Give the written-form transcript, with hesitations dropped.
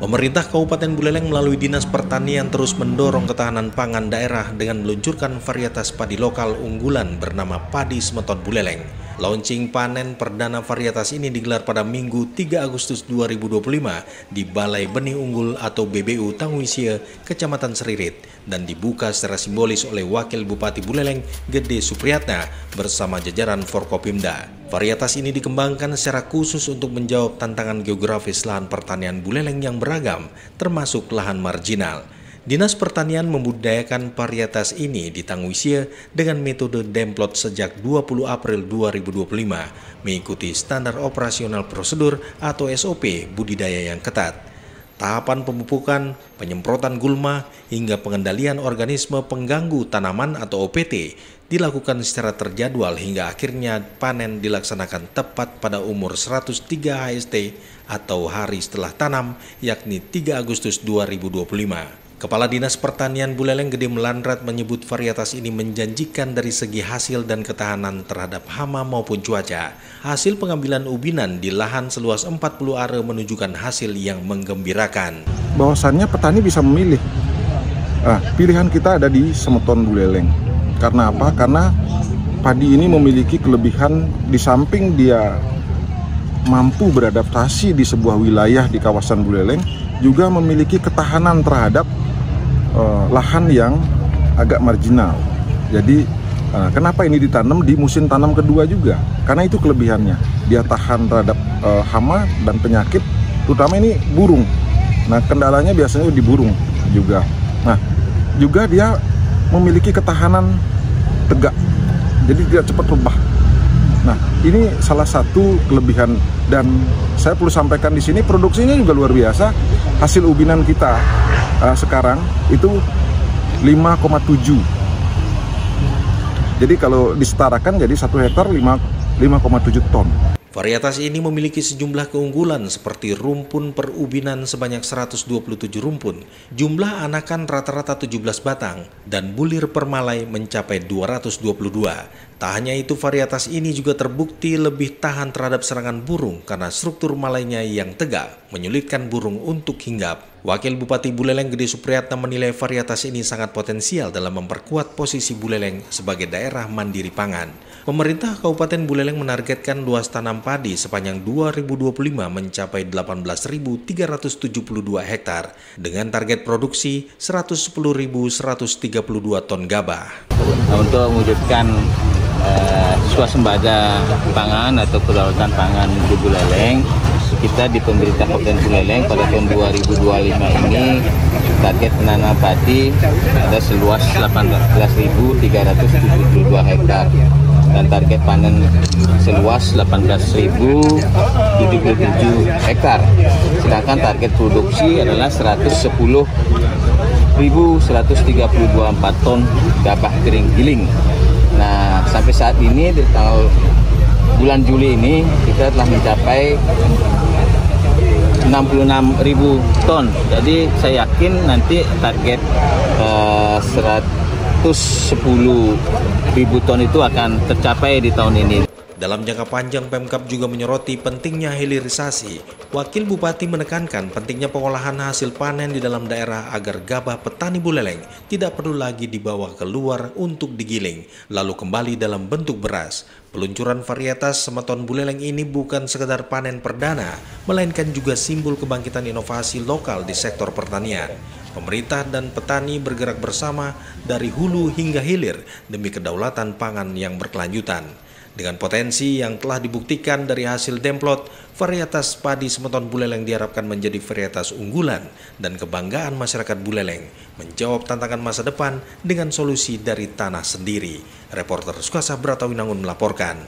Pemerintah Kabupaten Buleleng melalui Dinas Pertanian terus mendorong ketahanan pangan daerah dengan meluncurkan varietas padi lokal unggulan bernama Padi Semeton Buleleng. Launching panen perdana varietas ini digelar pada Minggu 3 Agustus 2025 di Balai Benih Unggul atau BBU Tanguisia, Kecamatan Seririt, dan dibuka secara simbolis oleh Wakil Bupati Buleleng, Gede Supriyatna, bersama jajaran Forkopimda. Varietas ini dikembangkan secara khusus untuk menjawab tantangan geografis lahan pertanian Buleleng yang beragam, termasuk lahan marginal. Dinas Pertanian membudidayakan varietas ini di Tanguisia dengan metode demplot sejak 20 April 2025, mengikuti standar operasional prosedur atau SOP budidaya yang ketat. Tahapan pemupukan, penyemprotan gulma, hingga pengendalian organisme pengganggu tanaman atau OPT dilakukan secara terjadwal hingga akhirnya panen dilaksanakan tepat pada umur 103 HST atau hari setelah tanam, yakni 3 Agustus 2025. Kepala Dinas Pertanian Buleleng Gede Melandrat menyebut varietas ini menjanjikan dari segi hasil dan ketahanan terhadap hama maupun cuaca. Hasil pengambilan ubinan di lahan seluas 40 are menunjukkan hasil yang menggembirakan. Bahwasannya petani bisa memilih. Pilihan kita ada di Semeton Buleleng. Karena apa? Karena padi ini memiliki kelebihan di samping dia mampu beradaptasi di sebuah wilayah di kawasan Buleleng, juga memiliki ketahanan terhadap lahan yang agak marginal. Jadi kenapa ini ditanam di musim tanam kedua juga? Karena itu kelebihannya. Dia tahan terhadap hama dan penyakit, terutama ini burung. Nah, kendalanya biasanya di burung juga. Nah, juga dia memiliki ketahanan tegak. Jadi tidak cepat rebah. Nah, ini salah satu kelebihan, dan saya perlu sampaikan di sini produksinya juga luar biasa. Hasil ubinan kita sekarang itu 5,7. Jadi kalau disetarakan jadi 1 hektar 5,7 ton. Varietas ini memiliki sejumlah keunggulan seperti rumpun per ubinan sebanyak 127 rumpun, jumlah anakan rata-rata 17 batang, dan bulir per malai mencapai 222. Tak hanya itu, varietas ini juga terbukti lebih tahan terhadap serangan burung karena struktur malainya yang tegak, menyulitkan burung untuk hinggap. Wakil Bupati Buleleng Gede Supriyatna menilai varietas ini sangat potensial dalam memperkuat posisi Buleleng sebagai daerah mandiri pangan. Pemerintah Kabupaten Buleleng menargetkan luas tanam padi sepanjang 2025 mencapai 18.372 hektar dengan target produksi 110.132 ton gabah. Untuk mewujudkan swasembada pangan atau kedaulatan pangan di Buleleng, kita di pemerintah Kabupaten Buleleng pada tahun 2025 ini target penanaman padi ada seluas 18.372 hektar dan target panen seluas 18.077 hektar. Sedangkan target produksi adalah 110.134 ton gabah kering giling. Nah, sampai saat ini di bulan Juli ini kita telah mencapai 66.000 ton. Jadi saya yakin nanti target 110.000 ton itu akan tercapai di tahun ini. Dalam jangka panjang, Pemkab juga menyoroti pentingnya hilirisasi. Wakil Bupati menekankan pentingnya pengolahan hasil panen di dalam daerah agar gabah petani Buleleng tidak perlu lagi dibawa keluar untuk digiling, lalu kembali dalam bentuk beras. Peluncuran varietas Semeton Buleleng ini bukan sekedar panen perdana, melainkan juga simbol kebangkitan inovasi lokal di sektor pertanian. Pemerintah dan petani bergerak bersama dari hulu hingga hilir demi kedaulatan pangan yang berkelanjutan. Dengan potensi yang telah dibuktikan dari hasil demplot, varietas padi Semeton Buleleng diharapkan menjadi varietas unggulan dan kebanggaan masyarakat Buleleng, menjawab tantangan masa depan dengan solusi dari tanah sendiri. Reporter Sukasa Bratawinangun melaporkan.